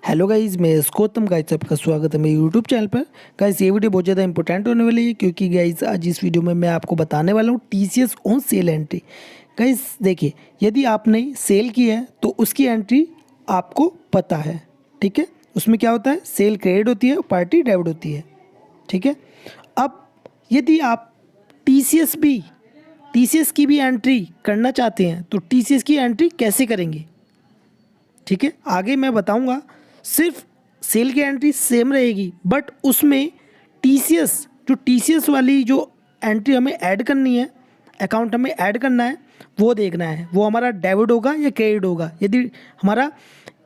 Hello guys, मैं Gautam guys आपका स्वागत है मेरे यूट्यूब चैनल पर। गाइस ये वीडियो बहुत ज़्यादा इंपॉर्टेंट होने वाली है क्योंकि गाइस आज इस वीडियो में मैं आपको बताने वाला हूँ TCS on sale entry. Guys देखिए, यदि आपने सेल की है तो उसकी एंट्री आपको पता है, ठीक है। उसमें क्या होता है, सेल क्रेडिट होती है, पार्टी डेबिट होती है, ठीक है। अब यदि आप टीसीएस की भी एंट्री करना चाहते हैं तो टीसीएस की एंट्री कैसे करेंगे, ठीक है, आगे मैं बताऊंगा। सिर्फ सेल की एंट्री सेम रहेगी, बट उसमें टीसीएस वाली जो एंट्री हमें ऐड करनी है, अकाउंट हमें ऐड करना है, वो देखना है वो हमारा डेबिट होगा या क्रेडिट होगा। यदि हमारा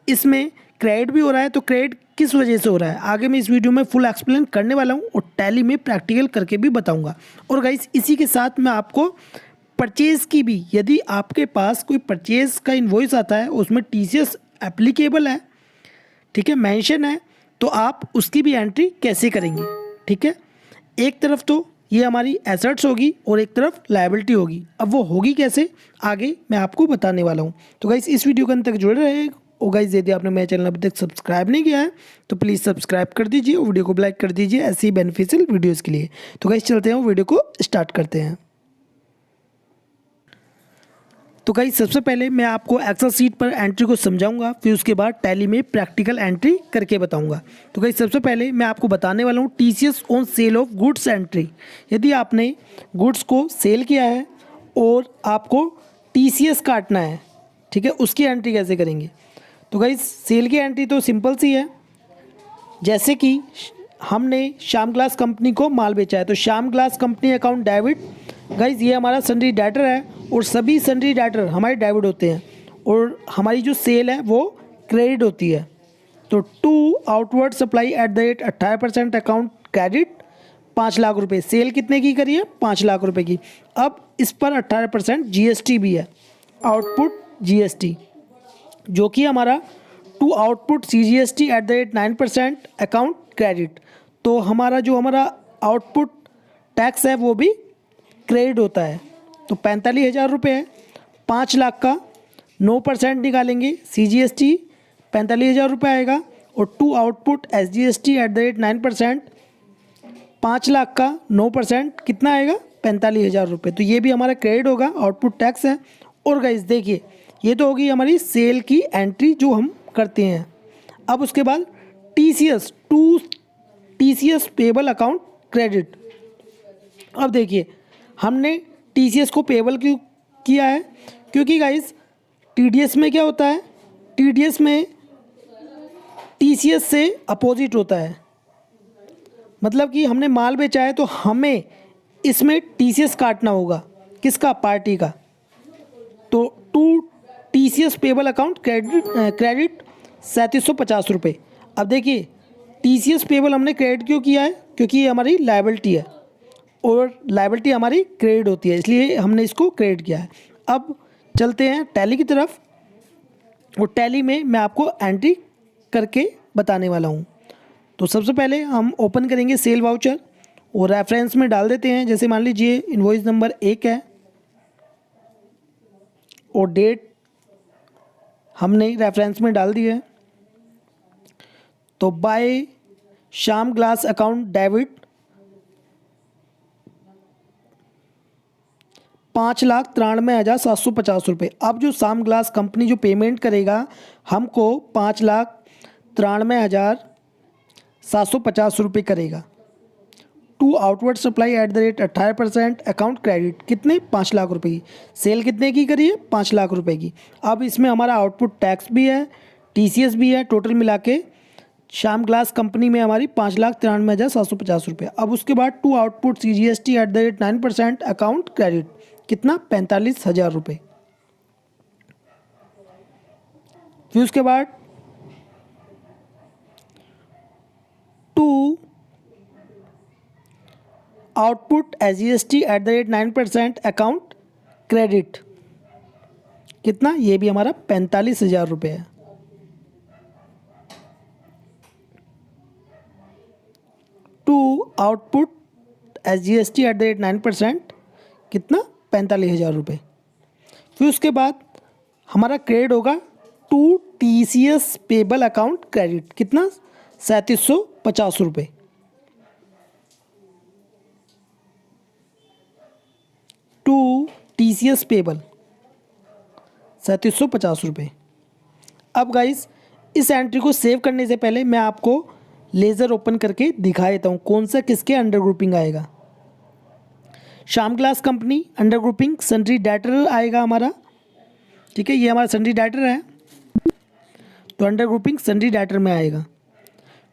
इसमें क्रेडिट भी हो रहा है तो क्रेडिट किस वजह से हो रहा है, आगे मैं इस वीडियो में फुल एक्सप्लेन करने वाला हूँ और टैली में प्रैक्टिकल करके भी बताऊँगा। और गाइस इसी के साथ मैं आपको परचेज़ की भी, यदि आपके पास कोई परचेज़ का इन्वॉइस आता है उसमें टीसीएस एप्लीकेबल है, ठीक है, मेंशन है, तो आप उसकी भी एंट्री कैसे करेंगे, ठीक है। एक तरफ तो ये हमारी एसेट्स होगी और एक तरफ लायबिलिटी होगी। अब वो होगी कैसे, आगे मैं आपको बताने वाला हूँ। तो गाइस इस वीडियो के अंत तक जुड़े रहे। और गाइस यदि आपने मेरे चैनल अभी तक सब्सक्राइब नहीं किया है तो प्लीज़ सब्सक्राइब कर दीजिए और वीडियो को लाइक कर दीजिए ऐसी बेनिफिशियल वीडियोज़ के लिए। तो गाइस चलते हैं, वीडियो को स्टार्ट करते हैं। तो गाइस सबसे पहले मैं आपको एक्सेल सीट पर एंट्री को समझाऊंगा, फिर उसके बाद टैली में प्रैक्टिकल एंट्री करके बताऊंगा। तो गाइस सबसे पहले मैं आपको बताने वाला हूं TCS on sale of goods entry. यदि आपने गुड्स को सेल किया है और आपको टीसीएस काटना है, ठीक है, उसकी एंट्री कैसे करेंगे। तो गाइस सेल की एंट्री तो सिंपल सी है। जैसे कि हमने श्याम ग्लास कंपनी को माल बेचा है तो Shyam glass company account debit. Guys ये हमारा सन्ड्री डेटर है और सभी सन्ड्री डेटर हमारे डेबिट होते हैं और हमारी जो सेल है वो क्रेडिट होती है। तो to outward supply at the rate 18% account credit 5 lakh रुपए। सेल कितने की करी है, 5 लाख रुपए की। अब इस पर 18% जीएसटी भी है, आउटपुट जीएसटी, जो कि हमारा to output CGST at the rate 9% account credit. तो हमारा आउटपुट टैक्स है वो भी क्रेडिट होता है। तो 45,000 रुपये है, 5 लाख का 9% निकालेंगे, सीजीएसटी 45,000 रुपये आएगा और to output SGST at the rate 9%, 5 lakh का 9% कितना आएगा, 45,000 रुपये। तो ये भी हमारा क्रेडिट होगा, आउटपुट टैक्स है। और गाइस देखिए, ये तो होगी हमारी सेल की एंट्री जो हम करते हैं। अब उसके बाद टीसीएस पेबल अकाउंट क्रेडिट। अब देखिए, हमने टीसीएस को पेबल क्यों किया है, क्योंकि गाइस टीडीएस में क्या होता है, टीडीएस में टीसीएस से अपोजिट होता है। मतलब कि हमने माल बेचा है तो हमें इसमें टीसीएस काटना होगा, किसका, पार्टी का। तो to TCS payable account credit 3750 रुपये। अब देखिए, टीसीएस पेबल हमने क्रेडिट क्यों किया है, क्योंकि ये हमारी लायबिलिटी है और लायबिलिटी हमारी क्रेडिट होती है, इसलिए हमने इसको क्रेडिट किया है। अब चलते हैं टैली की तरफ और टैली में मैं आपको एंट्री करके बताने वाला हूँ। तो सबसे पहले हम ओपन करेंगे सेल वाउचर और रेफरेंस में डाल देते हैं। जैसे मान लीजिए इनवॉइस नंबर 1 है और डेट हमने रेफरेंस में डाल दी है। तो by Shyam glass account debit 5,93,750 रुपये। अब जो श्याम ग्लास कंपनी जो पेमेंट करेगा हमको 5,93,750 रुपये करेगा। To outward supply at the rate 18% account credit, कितने, 5 लाख रुपए की। सेल कितने की करी है, 5 लाख रुपए की। अब इसमें हमारा आउटपुट टैक्स भी है, टीसीएस भी है, टोटल मिला के श्याम ग्लास कंपनी में हमारी 5,93,750 रुपये। अब उसके बाद to output CGST at the rate 9% account credit, कितना, 45,000 रुपये। फिर उसके बाद to output SGST at the rate 9% account credit, कितना, ये भी हमारा 45,000 रुपये है। To output SGST at the rate 9%, कितना, 45,000 रुपये। फिर उसके बाद हमारा क्रेडिट होगा to TCS payable account credit, कितना 3750 रुपये। टू TCS पेबल 3750 रुपये। अब गाइस इस एंट्री को सेव करने से पहले मैं आपको लेज़र ओपन करके दिखा देता हूँ कौन सा किसके अंडर ग्रुपिंग आएगा। Shyam glass company under grouping sundry debtor आएगा हमारा, ठीक है, ये हमारा सन्ड्री डेटर है तो अंडर ग्रुपिंग सन्ड्री डेटर में आएगा।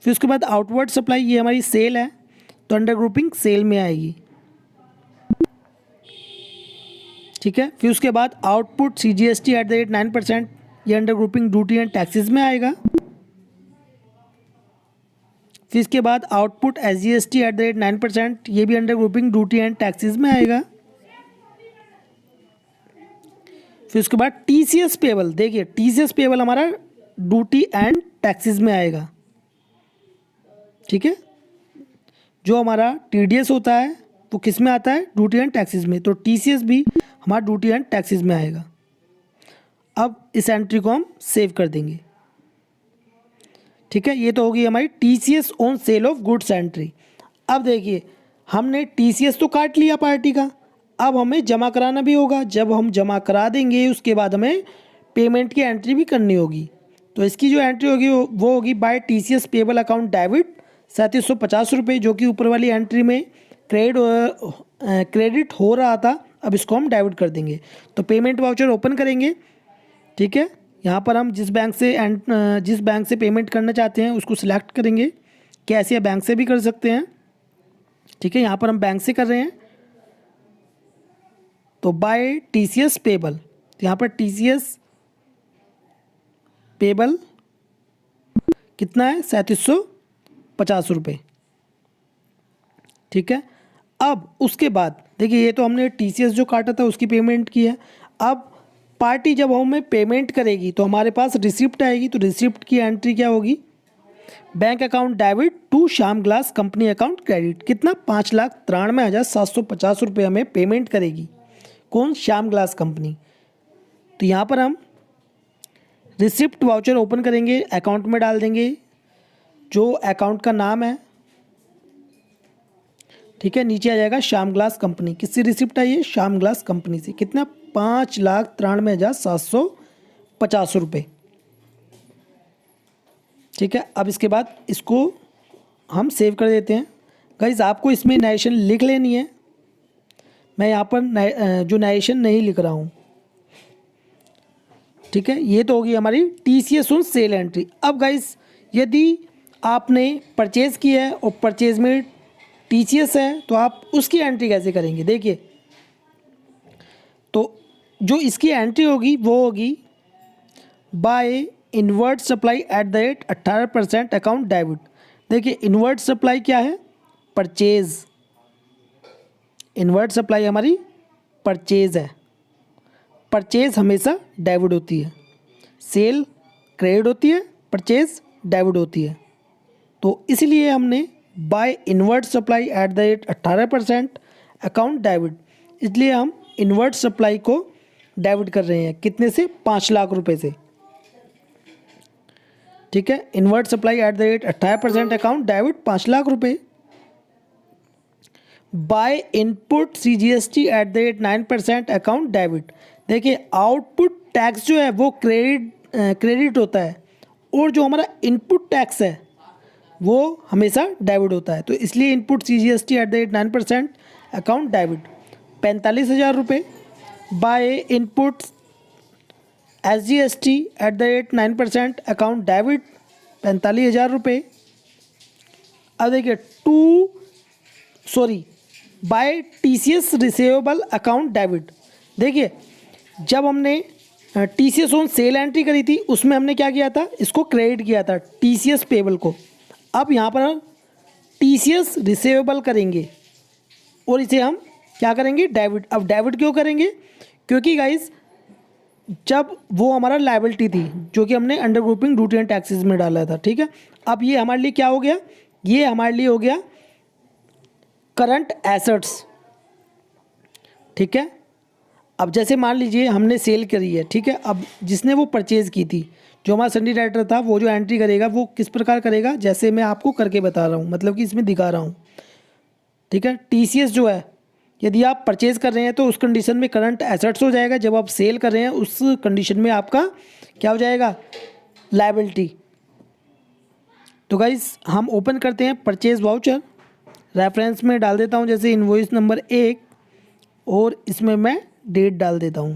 फिर उसके बाद आउटवर्ड सप्लाई, ये हमारी सेल है तो अंडर ग्रुपिंग सेल में आएगी, ठीक है। फिर उसके बाद आउटपुट CGST @ 9%, ये under grouping duty and taxes में आएगा। फिर इसके बाद आउटपुट SGST @ 9%, ये भी under grouping duty and taxes में आएगा। फिर उसके बाद TCS पेबल, देखिए TCS पेबल हमारा ड्यूटी एंड टैक्सेस में आएगा, ठीक है। जो हमारा TDS होता है वो किस में आता है, ड्यूटी एंड टैक्सेस में, तो TCS भी हमारा ड्यूटी एंड टैक्सेस में आएगा। अब इस एंट्री को हम सेव कर देंगे, ठीक है। ये तो होगी हमारी TCS on sale of goods entry. अब देखिए हमने TCS तो काट लिया पार्टी का, अब हमें जमा कराना भी होगा। जब हम जमा करा देंगे उसके बाद हमें पेमेंट की एंट्री भी करनी होगी। तो इसकी जो एंट्री होगी वो होगी by TCS payable account debit 3750 रुपये, जो कि ऊपर वाली एंट्री में क्रेडिट हो रहा था, अब इसको हम डेबिट कर देंगे। तो पेमेंट वाउचर ओपन करेंगे, ठीक है। यहाँ पर हम जिस बैंक से पेमेंट करना चाहते हैं उसको सिलेक्ट करेंगे, कैश या बैंक से भी कर सकते हैं, ठीक है। यहाँ पर हम बैंक से कर रहे हैं तो बाय TCS पेबल, तो यहाँ पर TCS पेबल कितना है 3750 रुपये, ठीक है। अब उसके बाद देखिए ये तो हमने TCS जो काटा था उसकी पेमेंट की है। अब पार्टी जब हमें पेमेंट करेगी तो हमारे पास रिसिप्ट आएगी, तो रिसिप्ट की एंट्री क्या होगी, bank account debit to Shyam glass company account credit, कितना 5,93,750 रुपये हमें पेमेंट करेगी, कौन, श्याम ग्लास कंपनी। तो यहाँ पर हम रिसिप्ट वाउचर ओपन करेंगे, अकाउंट में डाल देंगे जो अकाउंट का नाम है, ठीक है। नीचे आ जाएगा श्याम ग्लास कंपनी, किससे रिसिप्ट आई है, श्याम ग्लास कंपनी से, कितना 5,93,750 रुपये, ठीक है। अब इसके बाद इसको हम सेव कर देते हैं। गाइस आपको इसमें नरेशन लिख लेनी है, मैं यहाँ पर जो नरेशन नहीं लिख रहा हूँ, ठीक है। ये तो होगी हमारी TCS ऑन सेल एंट्री। अब गाइस यदि आपने परचेज़ किया है और परचेज में TCS है तो आप उसकी एंट्री कैसे करेंगे, देखिए तो जो इसकी एंट्री होगी वो होगी by inward supply @ 18% account debit. देखिए इनवर्ट सप्लाई क्या है, परचेज, इनवर्ट सप्लाई हमारी परचेज है, परचेज हमेशा डेबिट होती है, सेल क्रेडिट होती है, परचेज डेबिट होती है। तो इसलिए हमने by inward supply @ 18% account debit, इसलिए हम इनवर्ट सप्लाई को डेबिट कर रहे हैं, कितने से, 5 लाख रुपए से, ठीक है। Inward supply @ 18% account debit 5 lakh रुपए। By input CGST @ 9% account debit, देखिए आउटपुट टैक्स जो है वो क्रेडिट होता है और जो हमारा इनपुट टैक्स है वो हमेशा डेबिट होता है, तो इसलिए इनपुट CGST @ 9% अकाउंट डेबिट 45,000 रुपये। By input SGST @ 9% account debit 45,000 रुपये। अब देखिए by TCS receivable account debit, देखिए जब हमने TCS ऑन सेल एंट्री करी थी उसमें हमने क्या किया था, इसको क्रेडिट किया था TCS पेबल को। अब यहाँ पर हम TCS रिसीवेबल करेंगे और इसे हम क्या करेंगे, डेबिट। अब डेबिट क्यों करेंगे, क्योंकि गाइस जब वो हमारा लायबिलिटी थी जो कि हमने under grouping duty and taxes में डाला था, ठीक है। अब ये हमारे लिए क्या हो गया, ये हमारे लिए हो गया करंट एसेट्स, ठीक है। अब जैसे मान लीजिए हमने सेल करी है, ठीक है। अब जिसने वो परचेज़ की थी, जो हमारा संडी डायरेक्टर था वो जो एंट्री करेगा वो किस प्रकार करेगा, जैसे मैं आपको करके बता रहा हूँ, मतलब कि इसमें दिखा रहा हूँ। ठीक है, टीसीएस जो है यदि आप परचेज कर रहे हैं तो उस कंडीशन में करंट एसेट्स हो जाएगा, जब आप सेल कर रहे हैं उस कंडीशन में आपका क्या हो जाएगा, लायबिलिटी। तो गाइस हम ओपन करते हैं परचेज वाउचर, रेफरेंस में डाल देता हूं जैसे इनवॉइस नंबर 1 और इसमें मैं डेट डाल देता हूं।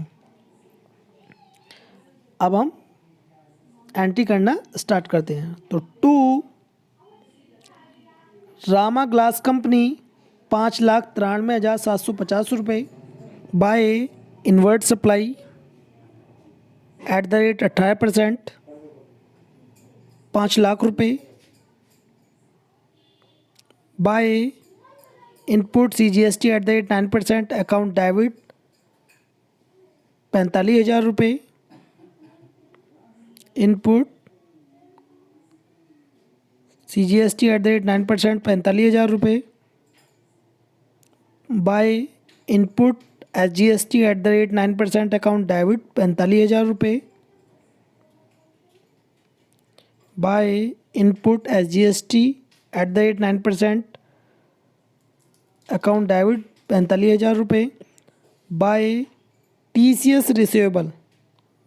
अब हम एंट्री करना स्टार्ट करते हैं। तो टू रामा ग्लास कंपनी 5,93,750 रुपये बाय इन्वर्ट सप्लाई @ 18%, 5 लाख रुपये by input CGST @ 9%, account debit 45,000 रुपये, इनपुट CGST @ 9% 45,000 रुपये by input SGST @ 9%, account debit 45,000 रुपये by input SGST @ 9%, account debit 45,000 रुपये बाय TCS रिसीवेबल।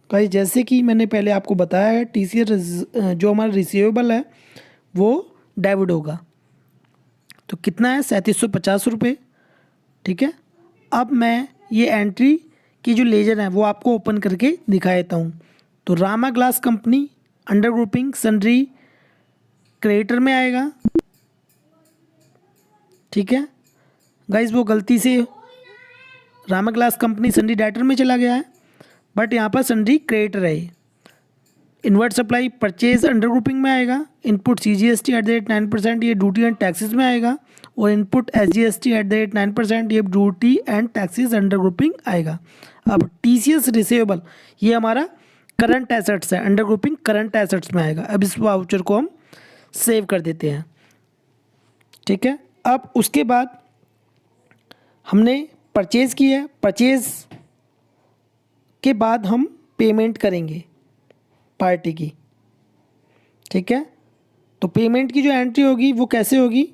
भाई जैसे कि मैंने पहले आपको बताया है, TCS जो हमारा रिसीवेबल है वो डेबिट होगा। तो कितना है, 3,750 रुपये। ठीक है, अब मैं ये एंट्री की जो लेजर है वो आपको ओपन करके दिखा देता हूँ। तो Rama glass company under grouping sundry creditor में आएगा। ठीक है गाइस, वो गलती से Rama glass company sundry debtor में चला गया है, बट यहाँ पर सन्ड्री क्रेडिटर है। Invert supply purchase under grouping में आएगा। इनपुट CGST @ 9%, ये ड्यूटी एंड टैक्सेस में आएगा। और इनपुट SGST @ 9%, ये duty and taxes under grouping आएगा। अब TCS रिसीवेबल ये हमारा करंट एसेट्स है, अंडर ग्रुपिंग करंट एसेट्स में आएगा। अब इस वाउचर को हम सेव कर देते हैं। ठीक है, अब उसके बाद हमने परचेज़ की है, परचेज़ के बाद हम पेमेंट करेंगे पार्टी की। ठीक है, तो पेमेंट की जो एंट्री होगी वो कैसे होगी,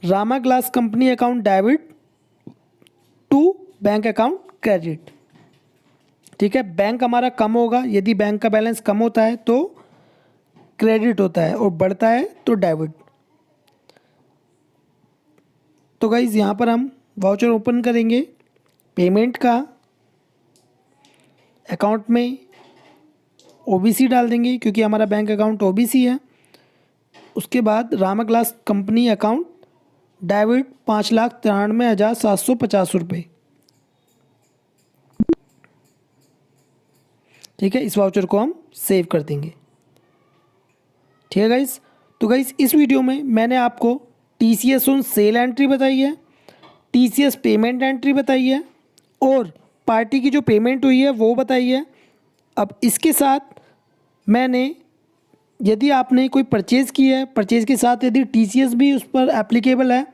Rama glass company account debit to bank account credit. ठीक है, बैंक हमारा कम होगा, यदि बैंक का बैलेंस कम होता है तो क्रेडिट होता है और बढ़ता है तो डेबिट। तो गाइज यहाँ पर हम वाउचर ओपन करेंगे, पेमेंट का अकाउंट में OBC डाल देंगे क्योंकि हमारा बैंक अकाउंट OBC है। उसके बाद Rama glass company account debit 5,93,750 रुपये। ठीक है, इस वाउचर को हम सेव कर देंगे। ठीक है गाइस, तो गाइस इस वीडियो में मैंने आपको TCS ऑन सेल एंट्री बताई है, TCS पेमेंट एंट्री बताई है और पार्टी की जो पेमेंट हुई है वो बताई है। अब इसके साथ मैंने, यदि आपने कोई परचेज़ की है, परचेज़ के साथ यदि TCS भी उस पर एप्लीकेबल है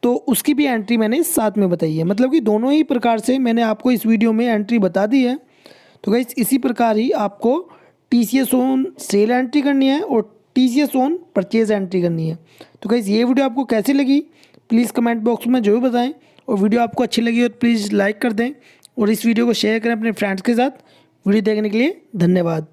तो उसकी भी एंट्री मैंने साथ में बताई है। मतलब कि दोनों ही प्रकार से मैंने आपको इस वीडियो में एंट्री बता दी है। तो गाइस इसी प्रकार ही आपको TCS ऑन सेल एंट्री करनी है और TCS ऑन परचेज एंट्री करनी है। तो गाइस ये वीडियो आपको कैसी लगी प्लीज़ कमेंट बॉक्स में जरूर बताएं, और वीडियो आपको अच्छी लगी हो तो प्लीज़ लाइक कर दें और इस वीडियो को शेयर करें अपने फ्रेंड्स के साथ। वीडियो देखने के लिए धन्यवाद।